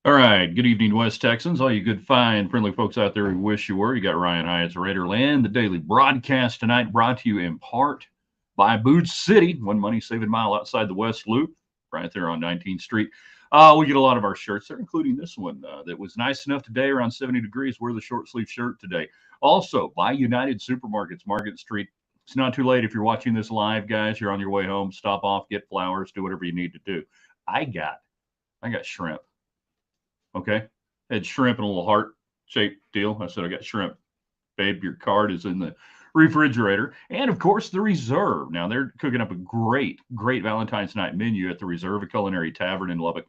All right. Good evening, West Texans. All you good, fine, friendly folks out there who wish you were. You got Ryan Hyatt's Raiderland, the daily broadcast tonight brought to you in part by Boots City, one money saving mile outside the West Loop, right there on 19th Street. We get a lot of our shirts there, including this one that was nice enough today, around 70 degrees. Wear the short sleeve shirt today. Also, by United Supermarkets, Market Street. It's not too late if you're watching this live, guys. You're on your way home. Stop off, get flowers, do whatever you need to do. I got, I got shrimp. Okay. Had shrimp and a little heart shaped deal. I said, I got shrimp. Babe, your card is in the refrigerator. And of course, the Reserve. Now, they're cooking up a great Valentine's night menu at the Reserve, a culinary tavern in Lubbock,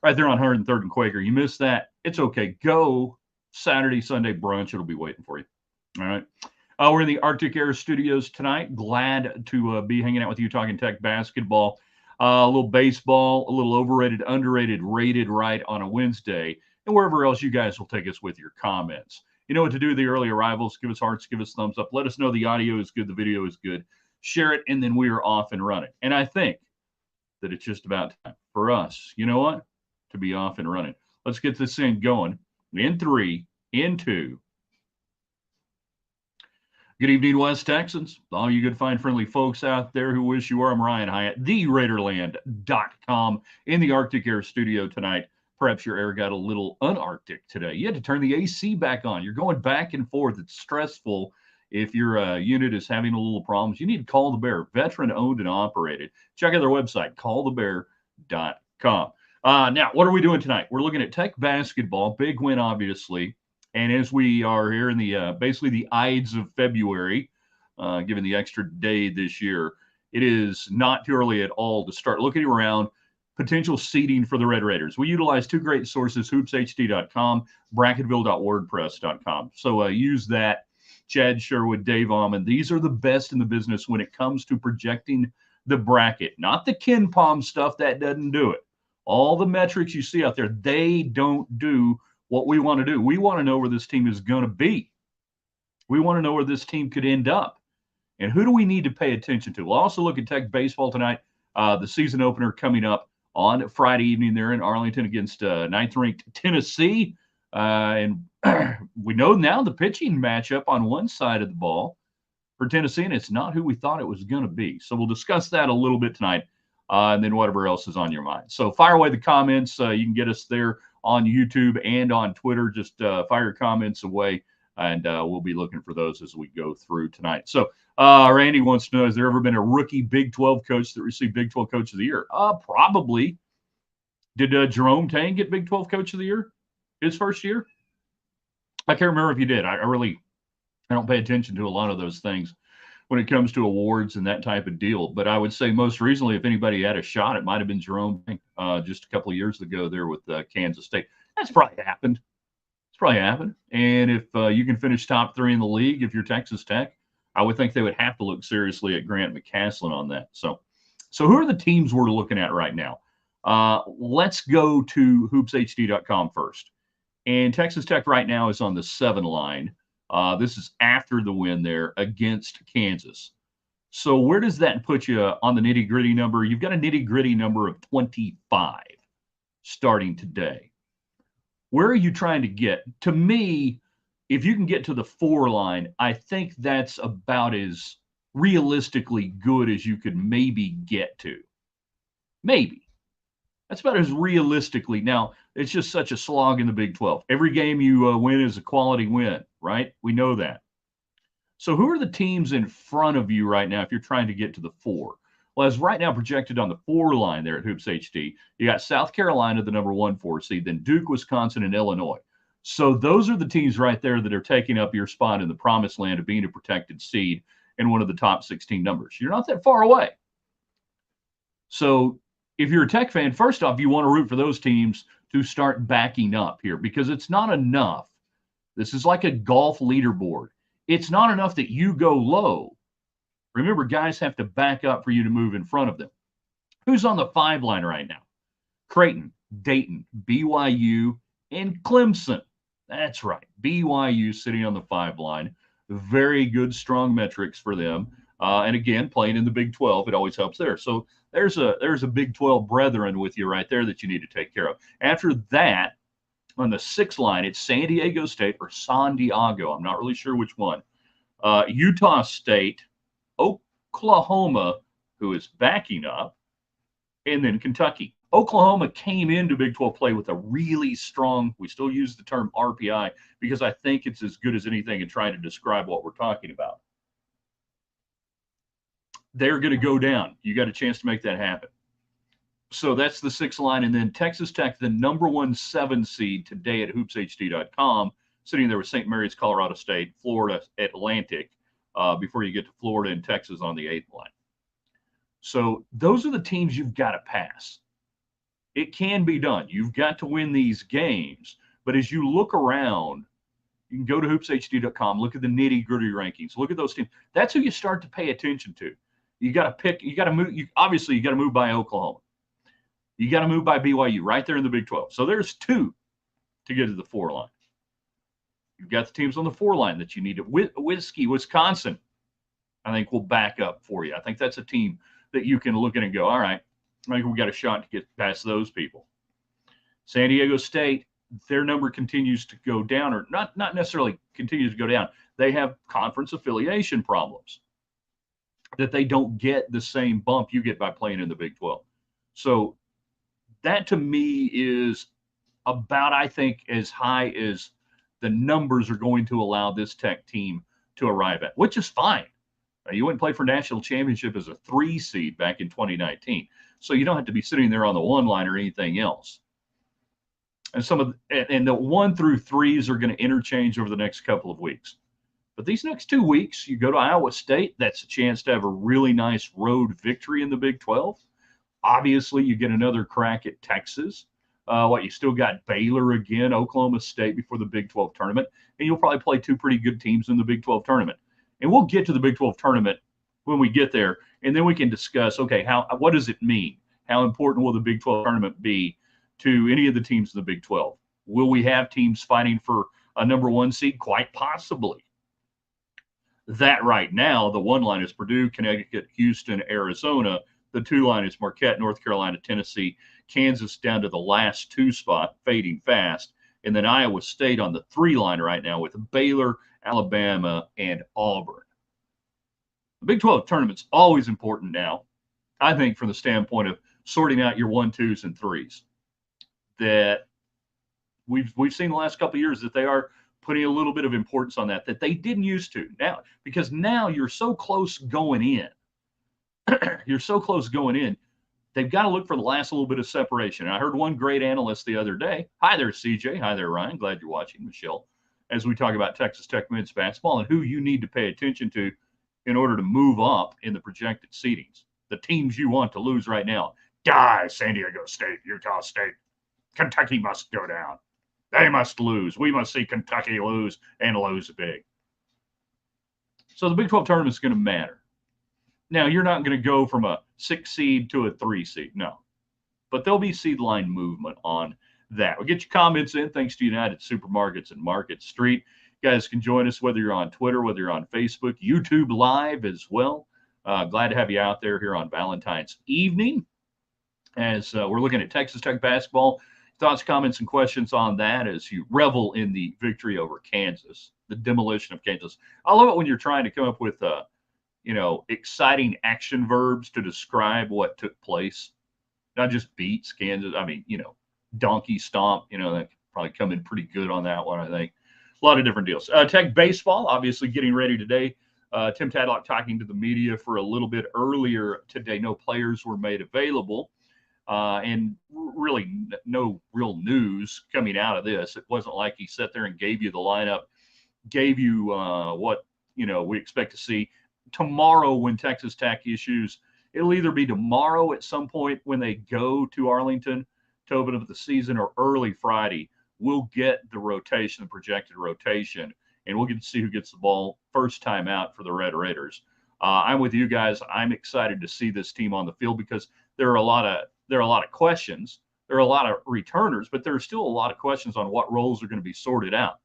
right there on 103rd and Quaker. You missed that. It's okay. Go Saturday, Sunday brunch. It'll be waiting for you. All right. We're in the Arctic Air Studios tonight. Glad to be hanging out with you talking Tech basketball. A little baseball, a little overrated, underrated, rated right on a Wednesday, and wherever else you guys will take us with your comments. You know what to do, the early arrivals. Give us hearts, give us thumbs up. Let us know the audio is good, the video is good. Share it, and then we are off and running. And I think that it's just about time for us, you know what, to be off and running. Let's get this thing going in 3, in 2. Good evening, West Texans. All you good, fine, friendly folks out there who wish you were. I'm Ryan Hyatt, theraiderland.com, in the Arctic Air Studio tonight. Perhaps your air got a little unarctic today. You had to turn the AC back on. You're going back and forth. It's stressful. If your unit is having a little problems, you need to call the Bear, veteran owned and operated. Check out their website, callthebear.com. Now, what are we doing tonight? We're looking at Tech basketball. Big win, obviously. And as we are here in the basically the Ides of February, given the extra day this year, it is not too early at all to start looking around potential seeding for the Red Raiders. We utilize two great sources, hoopshd.com, bracketville.wordpress.com. So use that. Chad Sherwood, Dave Almond. These are the best in the business when it comes to projecting the bracket, not the Ken Palm stuff that doesn't do it. All the metrics you see out there, they don't do what we want to do. We want to know where this team is going to be. We want to know where this team could end up. And who do we need to pay attention to? We'll also look at Tech baseball tonight. The season opener coming up on Friday evening there in Arlington against ninth-ranked Tennessee. And we know now the pitching matchup on one side of the ball for Tennessee, and it's not who we thought it was going to be. So we'll discuss that a little bit tonight, and then whatever else is on your mind. So fire away the comments. You can get us there on YouTube and on Twitter. Just fire your comments away, and we'll be looking for those as we go through tonight. So Randy wants to know, has there ever been a rookie Big 12 coach that received Big 12 Coach of the Year? Probably. Did Jerome Tang get Big 12 Coach of the Year his first year? I can't remember if he did. I don't pay attention to a lot of those things when it comes to awards and that type of deal. But I would say most recently, if anybody had a shot, it might have been Jerome just a couple of years ago there with Kansas State. That's probably happened. It's probably happened. And if you can finish top 3 in the league, if you're Texas Tech, I would think they would have to look seriously at Grant McCasland on that. So who are the teams we're looking at right now? Let's go to hoopshd.com first. And Texas Tech right now is on the 7 line. This is after the win there against Kansas. So where does that put you on the nitty-gritty number? You've got a nitty-gritty number of 25 starting today. Where are you trying to get? To me, if you can get to the 4 line, I think that's about as realistically good as you could maybe get to. Maybe. That's about as realistically. Now, it's just such a slog in the Big 12. Every game you win is a quality win, right? We know that. So who are the teams in front of you right now if you're trying to get to the 4? Well, as right now projected on the 4 line there at Hoops HD, you got South Carolina, the number 1 4 seed, then Duke, Wisconsin, and Illinois. So those are the teams right there that are taking up your spot in the promised land of being a protected seed in one of the top 16 numbers. You're not that far away. So if you're a Tech fan, first off, you want to root for those teams to start backing up here because it's not enough. This is like a golf leaderboard. It's not enough that you go low. Remember, guys have to back up for you to move in front of them. Who's on the 5 line right now? Creighton, Dayton, BYU, and Clemson. That's right. BYU sitting on the 5 line. Very good, strong metrics for them. And again, playing in the Big 12, it always helps there. So there's a Big 12 brethren with you right there that you need to take care of. After that, On the 6 line, it's San Diego State or San Diego. I'm not really sure which one. Utah State, Oklahoma, who is backing up, and then Kentucky. Oklahoma came into Big 12 play with a really strong, we still use the term RPI because I think it's as good as anything in trying to describe what we're talking about. They're going to go down. You got a chance to make that happen. So that's the 6 line. And then Texas Tech, the number 1 7 seed today at hoopshd.com, sitting there with St. Mary's, Colorado State, Florida Atlantic, before you get to Florida and Texas on the 8th line. So those are the teams you've got to pass. It can be done. You've got to win these games. But as you look around, you can go to hoopshd.com, look at the nitty-gritty rankings, look at those teams. That's who you start to pay attention to. You got to pick, you got to move, obviously you got to move by Oklahoma. You got to move by BYU right there in the Big 12. So there's 2 to get to the 4 line. You've got the teams on the 4 line that you need. Whiskey, Wisconsin, I think will back up for you. I think that's a team that you can look at and go, all right, I think we got a shot to get past those people. San Diego State, their number continues to go down, or not necessarily continues to go down. They have conference affiliation problems that they don't get the same bump you get by playing in the Big 12. So that to me is about, I think, as high as the numbers are going to allow this Tech team to arrive at, which is fine. You wouldn't play for national championship as a 3 seed back in 2019. So you don't have to be sitting there on the 1 line or anything else. And the 1 through 3s are going to interchange over the next couple of weeks. But these next 2 weeks, you go to Iowa State. That's a chance to have a really nice road victory in the Big 12. Obviously, you get another crack at Texas. You still got Baylor again, Oklahoma State before the Big 12 tournament. And you'll probably play 2 pretty good teams in the Big 12 tournament. And we'll get to the Big 12 tournament when we get there. And then we can discuss, okay, what does it mean? How important will the Big 12 tournament be to any of the teams in the Big 12? Will we have teams fighting for a number 1 seed? Quite possibly. That right now, the 1 line is Purdue, Connecticut, Houston, Arizona. The 2 line is Marquette, North Carolina, Tennessee, Kansas down to the last 2 spot, fading fast. And then Iowa State on the 3 line right now with Baylor, Alabama, and Auburn. The Big 12 tournament's always important now, I think, from the standpoint of sorting out your 1, 2s, and 3s. That we've seen the last couple of years that they are putting a little bit of importance on that they didn't used to. Now, because now you're so close going in. You're so close going in. They've got to look for the last little bit of separation. And I heard one great analyst the other day. Hi there, CJ. Hi there, Ryan. Glad you're watching, Michelle, as we talk about Texas Tech men's basketball and who you need to pay attention to in order to move up in the projected seedings. The teams you want to lose right now. San Diego State, Utah State. Kentucky must go down. They must lose. We must see Kentucky lose and lose big. So the Big 12 tournament is going to matter. Now, you're not going to go from a 6 seed to a 3 seed. No. But there'll be seed line movement on that. We'll get your comments in thanks to United Supermarkets and Market Street. You guys can join us whether you're on Twitter, whether you're on Facebook, YouTube Live as well. Glad to have you out there here on Valentine's evening as we're looking at Texas Tech basketball. Thoughts, comments, and questions on that as you revel in the victory over Kansas, the demolition of Kansas. I love it when you're trying to come up with exciting action verbs to describe what took place. Not just beats Kansas. I mean, donkey stomp, that probably come in pretty good on that one, I think. A lot of different deals. Tech baseball, obviously getting ready today. Tim Tadlock talking to the media for a little bit earlier today. No players were made available. And really no real news coming out of this. It wasn't like he sat there and gave you the lineup, gave you what, we expect to see. Tomorrow when Texas Tech issues, it'll either be tomorrow at some point when they go to Arlington to open up the season or early Friday. We'll get the rotation, the projected rotation, and we'll get to see who gets the ball first time out for the Red Raiders. I'm with you guys. I'm excited to see this team on the field because there are a lot of questions. There are a lot of returners, but there are still a lot of questions on what roles are going to be sorted out.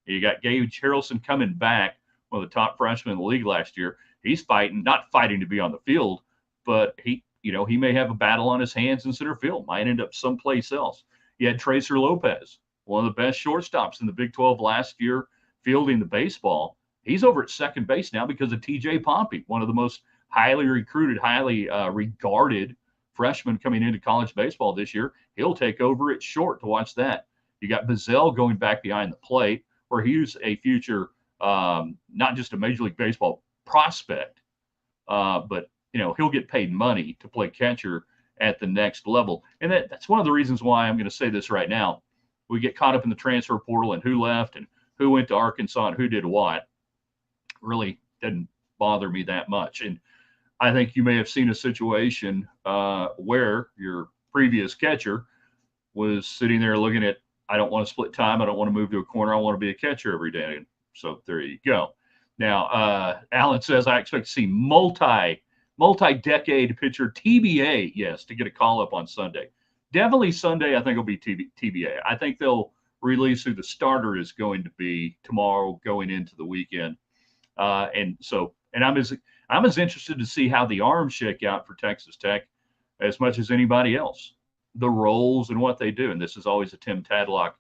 You got Gage Harrelson coming back, one of the top freshmen in the league last year. He's not fighting to be on the field, but he may have a battle on his hands in center field, might end up someplace else. You had Tracer Lopez, one of the best shortstops in the Big 12 last year, fielding the baseball. He's over at second base now because of TJ Pompey, one of the most highly recruited, highly regarded freshmen coming into college baseball this year. He'll take over at short to watch that. You got Bazell going back behind the plate, where he's a future, not just a Major League Baseball prospect, but he'll get paid money to play catcher at the next level. And that's one of the reasons why I'm going to say this right now. We get caught up in the transfer portal and who left and who went to Arkansas and who did what. Really didn't bother me that much. And I think you may have seen a situation where your previous catcher was sitting there looking at, I don't want to split time. I don't want to move to a corner. I want to be a catcher every day. And so there you go. Now, Alan says, I expect to see multi-decade pitcher TBA, yes, to get a call-up on Sunday. Definitely Sunday, I think it'll be TBA. I think they'll release who the starter is going to be tomorrow going into the weekend. And I'm as interested to see how the arms shake out for Texas Tech as much as anybody else. The roles and what they do. And this is always a Tim Tadlock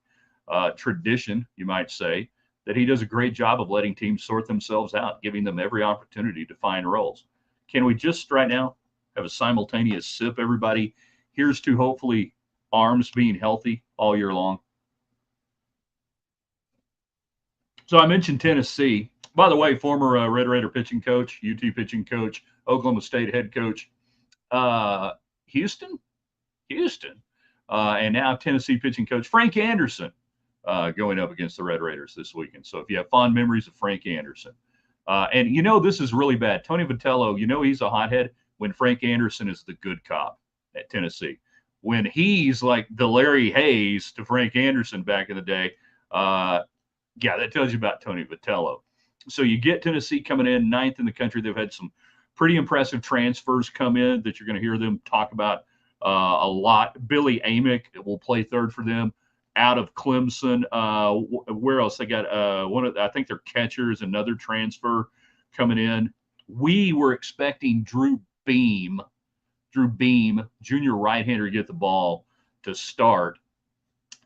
tradition, you might say, that he does a great job of letting teams sort themselves out, giving them every opportunity to find roles. Can we just right now have a simultaneous sip, everybody? Here's to hopefully arms being healthy all year long. So I mentioned Tennessee. By the way, former Red Raider pitching coach, UT pitching coach, Oklahoma State head coach, Houston, and now Tennessee pitching coach Frank Anderson going up against the Red Raiders this weekend. So if you have fond memories of Frank Anderson, and this is really bad. Tony Vitello, he's a hothead when Frank Anderson is the good cop at Tennessee. When he's like the Larry Hayes to Frank Anderson back in the day, that tells you about Tony Vitello. So you get Tennessee coming in 9th in the country. They've had some pretty impressive transfers come in that you're going to hear them talk about a lot. Billy Amick will play third for them out of Clemson. Where else? They got I think their catchers, another transfer coming in. We were expecting Drew Beam, junior right-hander, to get the ball to start.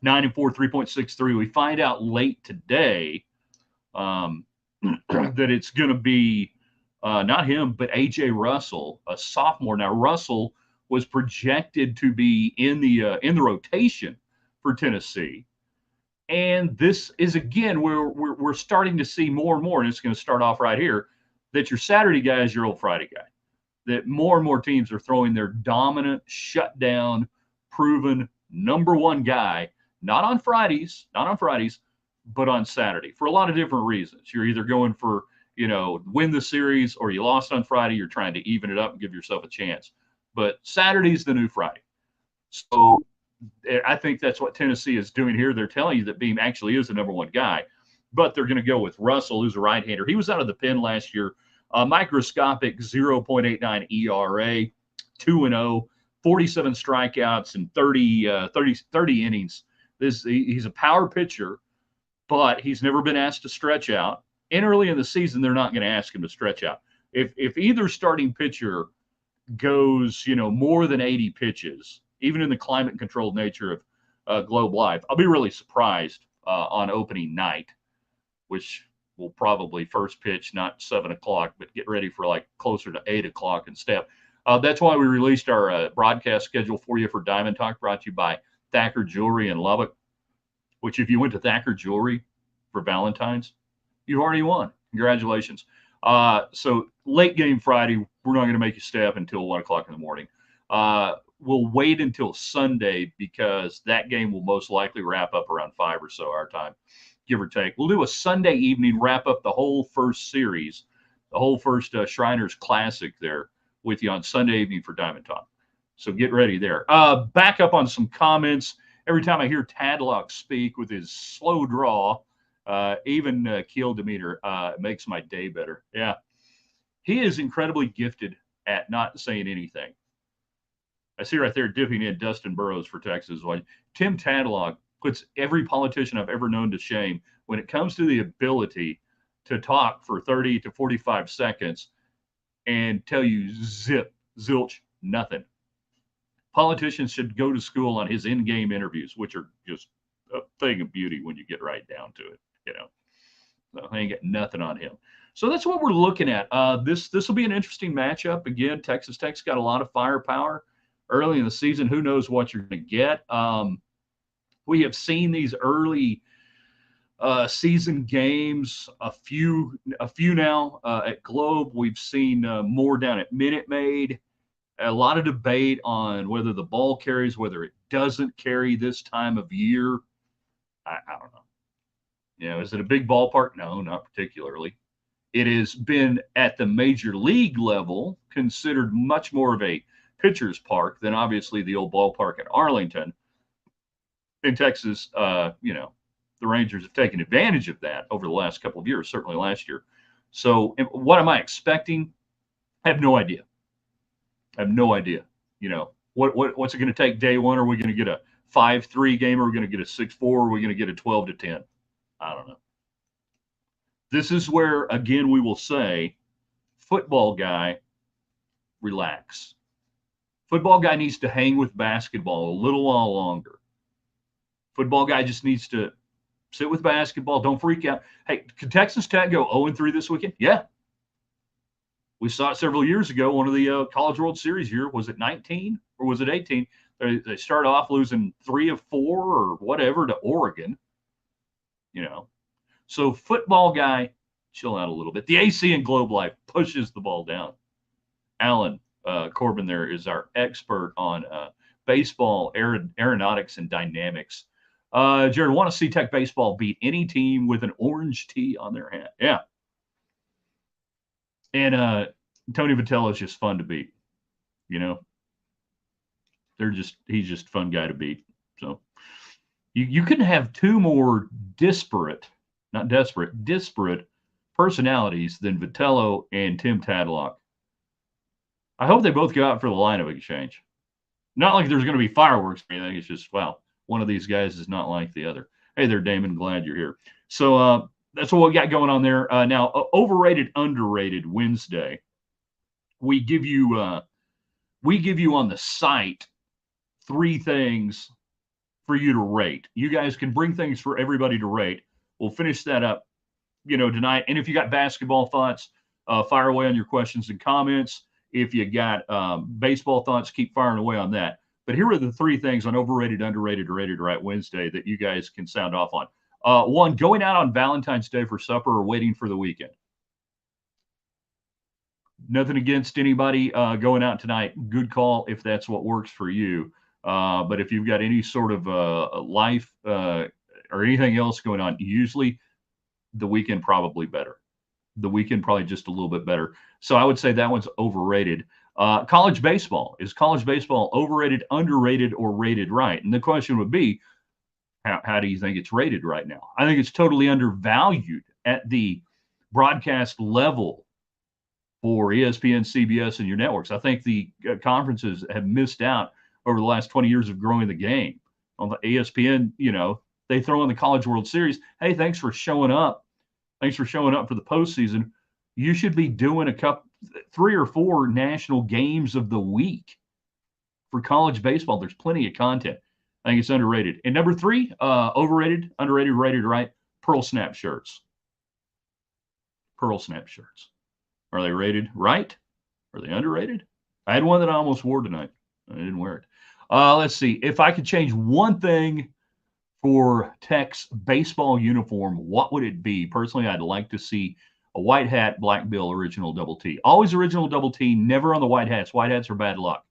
9-4, 3.63. We find out late today that it's going to be not him, but A.J. Russell, a sophomore. Now, Russell was projected to be in the rotation for Tennessee. And this is, again, where we're starting to see more and more, and it's going to start off right here, that your Saturday guy is your old Friday guy. That more and more teams are throwing their dominant, shutdown, proven number one guy, not on Fridays, but on Saturday for a lot of different reasons. You're either going for, win the series, or you lost on Friday. You're trying to even it up and give yourself a chance. But Saturday's the new Friday. So I think that's what Tennessee is doing here. They're telling you that Beam actually is the number one guy, but they're going to go with Russell, who's a right-hander. He was out of the pen last year. Microscopic 0.89 ERA, 2-0, 47 strikeouts, and 30 innings. He's a power pitcher, but he's never been asked to stretch out. And early in the season, they're not going to ask him to stretch out. If either starting pitcher goes, more than 80 pitches, even in the climate-controlled nature of Globe Life, I'll be really surprised on opening night, which will probably first pitch not 7 o'clock, but get ready for like closer to 8 o'clock instead. That's why we released our broadcast schedule for you for Diamond Talk, brought to you by Thacker Jewelry in Lubbock, which if you went to Thacker Jewelry for Valentine's, you've already won. Congratulations. So late game Friday, we're not going to make you stay up until 1 o'clock in the morning. We'll wait until Sunday because that game will most likely wrap up around 5 or so our time, give or take. We'll do a Sunday evening, wrap up the whole first series, the whole first Shriners Classic there with you on Sunday evening for Diamond Talk. So get ready there. Back up on some comments. Every time I hear Tadlock speak with his slow draw, even Keel Demeter makes my day better. Yeah. He is incredibly gifted at not saying anything. I see right there dipping in Dustin Burrows for Texas. Tim Tadlock puts every politician I've ever known to shame when it comes to the ability to talk for 30 to 45 seconds and tell you zilch, nothing. Politicians should go to school on his in-game interviews, which are just a thing of beauty when you get right down to it. You know, so I ain't got nothing on him. So that's what we're looking at. This will be an interesting matchup. Again, Texas Tech's got a lot of firepower early in the season. Who knows what you're going to get? We have seen these early season games, a few now at Globe. We've seen more down at Minute Maid. A lot of debate on whether the ball carries, whether it doesn't carry this time of year. I don't know. You know, is it a big ballpark? No, not particularly. It has been at the major league level considered much more of a pitcher's park than obviously the old ballpark in Arlington. In Texas, the Rangers have taken advantage of that over the last couple of years, certainly last year. So, what am I expecting? I have no idea. I have no idea. You know, what's it going to take day one? Are we going to get a 5-3 game? Or are we going to get a 6-4? Or are we going to get a 12-10? I don't know. This is where, again, we will say, football guy, relax. Football guy needs to hang with basketball a little while longer. Football guy just needs to sit with basketball. Don't freak out. Hey, could Texas Tech go 0-3 this weekend? Yeah. We saw it several years ago. One of the College World Series year. Was it 19 or was it 18? They start off losing 3 of 4 or whatever to Oregon. You know. So football guy, chill out a little bit. The AC in Globe Life pushes the ball down. Alan Corbin there is our expert on baseball, aeronautics, and dynamics. Jared, want to see Tech baseball beat any team with an orange tee on their hat. Yeah. And Tony Vitello is just fun to beat. You know, he's just a fun guy to beat. So you couldn't have two more disparate personalities than Vitello and Tim Tadlock. I hope they both go out for the lineup exchange. Not like there's going to be fireworks or anything. It's just, wow, one of these guys is not like the other. Hey there, Damon. Glad you're here. So that's what we got going on there. Now, overrated, underrated Wednesday. We give you on the site 3 things for you to rate. You guys can bring things for everybody to rate. We'll finish that up, tonight. And if you got basketball thoughts, fire away on your questions and comments. If you got baseball thoughts, keep firing away on that. But here are the 3 things on overrated, underrated, or rated right Wednesday that you guys can sound off on. 1, going out on Valentine's Day for supper or waiting for the weekend. Nothing against anybody going out tonight. Good call if that's what works for you. But if you've got any sort of life or anything else going on, usually the weekend probably better. The weekend probably just a little bit better. So I would say that one's overrated. College baseball. Is college baseball overrated, underrated, or rated right? And the question would be, how do you think it's rated right now? I think it's totally undervalued at the broadcast level for ESPN, CBS, and your networks. I think the conferences have missed out over the last 20 years of growing the game. On the ESPN, they throw in the College World Series. Hey, thanks for showing up. Thanks for showing up for the postseason. You should be doing 3 or 4 national games of the week for college baseball. There's plenty of content. I think it's underrated. And number 3, overrated, underrated, rated right, Pearl Snap shirts. Pearl Snap shirts. Are they rated right? Are they underrated? I had one that I almost wore tonight. I didn't wear it. Let's see. If I could change one thing for Tech's baseball uniform, what would it be? Personally, I'd like to see a white hat, black bill, original double T. Always original double T, never on the white hats. White hats are bad luck.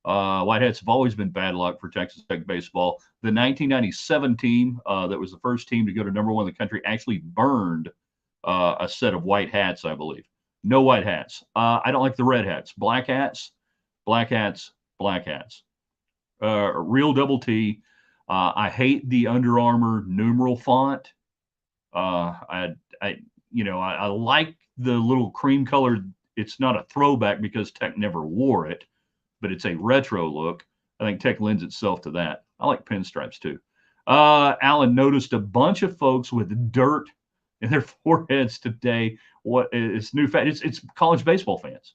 White hats have always been bad luck for Texas Tech baseball. The 1997 team, that was the first team to go to number 1 in the country, actually burned a set of white hats, I believe. No white hats. I don't like the red hats. Black hats, black hats, black hats. Real double T. I hate the Under Armour numeral font. I like the little cream colored. It's not a throwback because Tech never wore it, but it's a retro look. I think Tech lends itself to that. I like pinstripes too. Alan noticed a bunch of folks with dirt in their foreheads today. What is new? It's college baseball fans,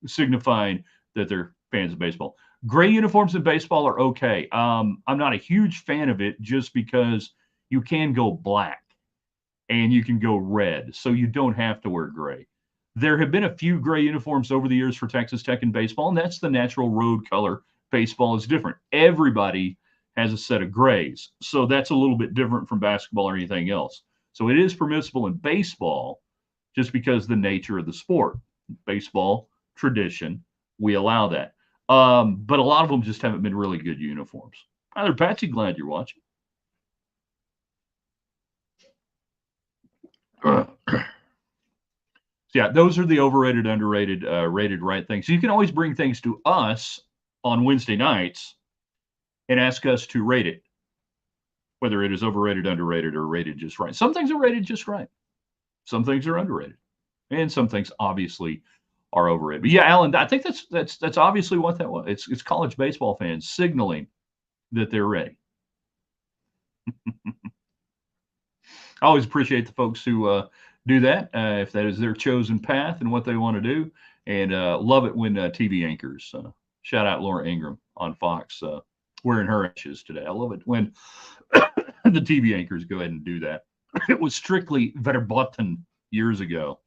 signifying that they're fans of baseball. Gray uniforms in baseball are okay. I'm not a huge fan of it just because you can go black and you can go red, so you don't have to wear gray. There have been a few gray uniforms over the years for Texas Tech in baseball, and that's the natural road color. Baseball is different. Everybody has a set of grays, so that's a little bit different from basketball or anything else. So it is permissible in baseball just because the nature of the sport. Baseball tradition, we allow that. But a lot of them just haven't been really good uniforms. Either Patsy, glad you're watching. So yeah, those are the overrated, underrated, rated right things. So you can always bring things to us on Wednesday nights and ask us to rate it, whether it is overrated, underrated, or rated just right. Some things are rated just right. Some things are underrated, and some things obviously are overrated. But yeah, Alan, I think that's obviously what that was. It's college baseball fans signaling that they're ready. I always appreciate the folks who do that if that is their chosen path and what they want to do, and love it when TV anchors. Shout out Laura Ingraham on Fox wearing her ashes today. I love it when the TV anchors go ahead and do that. It was strictly verboten years ago.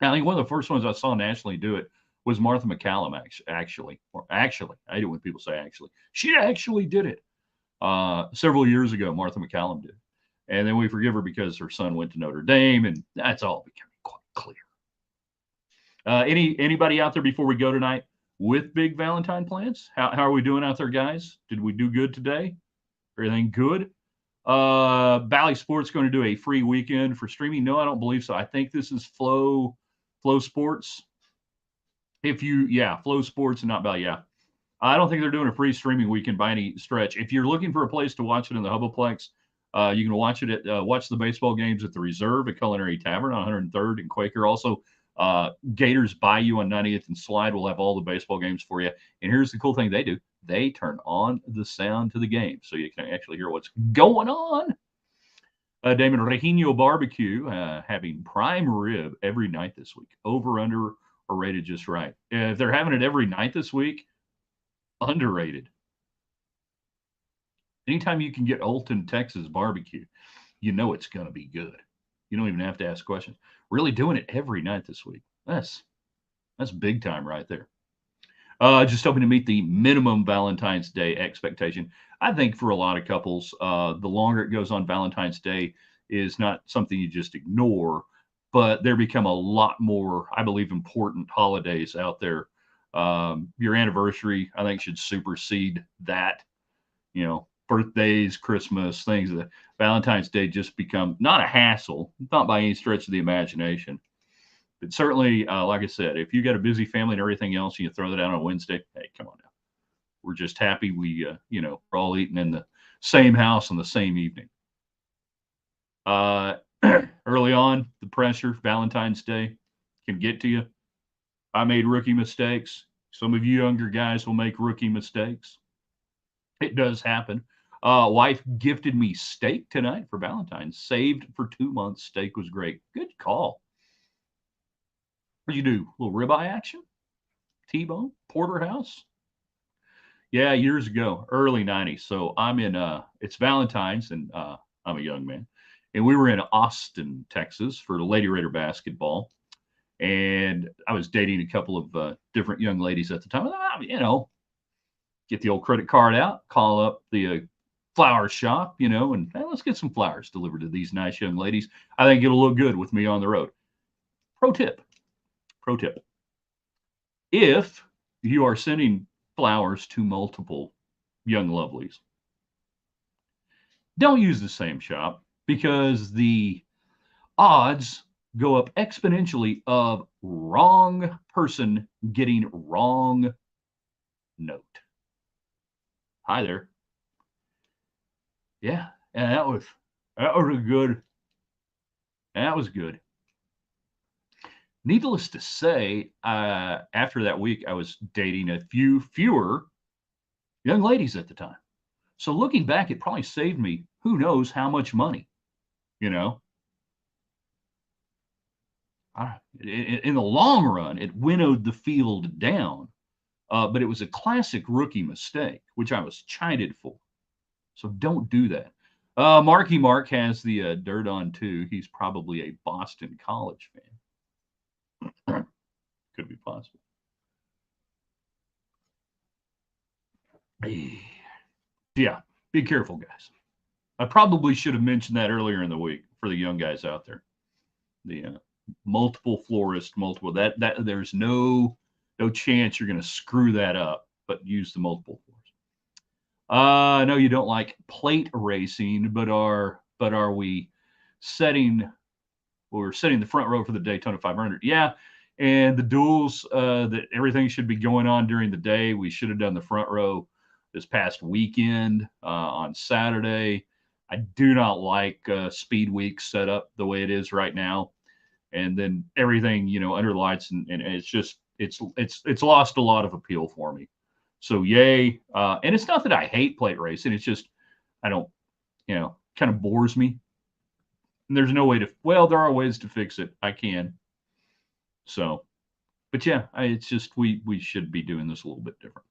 I think one of the first ones I saw nationally do it was Martha McCallum. Actually, I hate it when people say actually. She actually did it several years ago. Martha McCallum did, and then we forgive her because her son went to Notre Dame, and that's all becoming quite clear. Anybody out there before we go tonight with big Valentine plans? How are we doing out there, guys? Did we do good today? Everything good? Bally Sports going to do a free weekend for streaming? No, I don't believe so. I think this is Flow Sports. Flow Sports and not Bally. Yeah, I don't think they're doing a free streaming weekend by any stretch. If you're looking for a place to watch it in the Hubaplex, you can watch it at watch the baseball games at the Reserve at Culinary Tavern on 103rd and Quaker. Also, Gators Bayou on 90th and Slide will have all the baseball games for you. And here's the cool thing they do. They turn on the sound to the game so you can actually hear what's going on. Damon Regino Barbecue having prime rib every night this week. Over, under, or rated just right. If they're having it every night this week, underrated. Anytime you can get Olton, Texas barbecue, you know it's going to be good. You don't even have to ask questions. Really doing it every night this week. That's big time right there. Just hoping to meet the minimum Valentine's Day expectation. I think for a lot of couples, the longer it goes on Valentine's Day is not something you just ignore, but there become a lot more, I believe, important holidays out there. Your anniversary, I think, should supersede that. You know, birthdays, Christmas, things that Valentine's Day just become not a hassle, not by any stretch of the imagination. But certainly, like I said, if you got a busy family and everything else, and you throw that out on Wednesday, hey, come on now. We're just happy we're all eating in the same house on the same evening. Early on, the pressure, Valentine's Day can get to you. I made rookie mistakes. Some of you younger guys will make rookie mistakes. It does happen. Wife gifted me steak tonight for Valentine's. Saved for 2 months. Steak was great. Good call. What do you do? A little ribeye action? T-bone? Porterhouse? Yeah, years ago, early 90s. So I'm in, it's Valentine's, and I'm a young man. And we were in Austin, Texas for the Lady Raider basketball. And I was dating a couple of different young ladies at the time. Get the old credit card out, call up the flower shop, and hey, let's get some flowers delivered to these nice young ladies. I think it'll look good with me on the road. Pro tip. If you are sending flowers to multiple young lovelies, don't use the same shop because the odds go up exponentially of wrong person getting wrong note. Hi there. Yeah, and that was good. That was good. Needless to say, after that week, I was dating a fewer young ladies at the time. So looking back, it probably saved me who knows how much money, In the long run, it winnowed the field down. But it was a classic rookie mistake, which I was chided for. So don't do that. Marky Mark has the dirt on too. He's probably a Boston College fan. Could be possible. Yeah, be careful, guys. I probably should have mentioned that earlier in the week for the young guys out there. The multiple florist, multiple that there's no chance you're going to screw that up, but use the multiple floors. I know you don't like plate racing, but are we setting we're setting the front row for the Daytona 500? Yeah, and the duels that everything should be going on during the day. We should have done the front row this past weekend on Saturday. I do not like Speed Week set up the way it is right now, and then everything under lights, and it's just it's lost a lot of appeal for me. So yay, and it's not that I hate plate racing. It's just I don't, kind of bores me. And there's no way to. Well, there are ways to fix it. I can. So, but yeah, it's just we should be doing this a little bit different.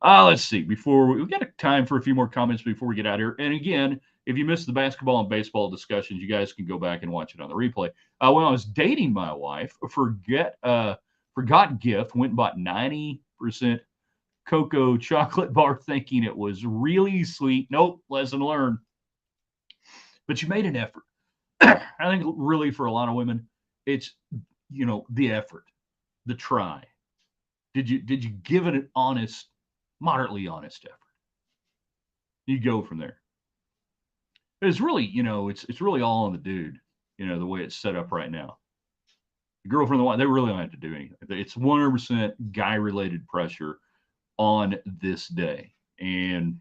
Let's see. Before we got time for a few more comments before we get out here. And again, if you missed the basketball and baseball discussions, you guys can go back and watch it on the replay. When I was dating my wife, forgot gift, went and bought 90% cocoa chocolate bar thinking it was really sweet. Nope, lesson learned. But you made an effort. I think really for a lot of women, it's the effort, the try. Did you give it an honest, moderately honest effort? You go from there. It's really, it's really all on the dude, the way it's set up right now. The girlfriend, the wife, they really don't have to do anything. It's 100% guy-related pressure on this day. And,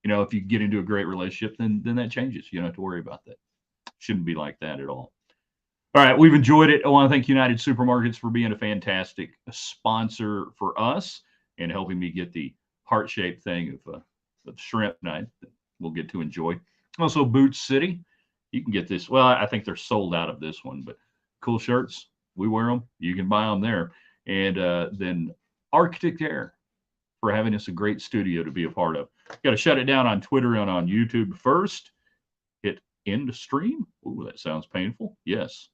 if you get into a great relationship, then that changes. You don't have to worry about that. Shouldn't be like that at all. All right, we've enjoyed it. I want to thank United Supermarkets for being a fantastic sponsor for us and helping me get the heart-shaped thing of shrimp night that we'll get to enjoy. Also, Boot City, you can get this. Well, I think they're sold out of this one, but cool shirts. We wear them. You can buy them there. And then Arctic Air for having us a great studio to be a part of. Got to shut it down on Twitter and on YouTube first. Hit end stream. Ooh, that sounds painful. Yes.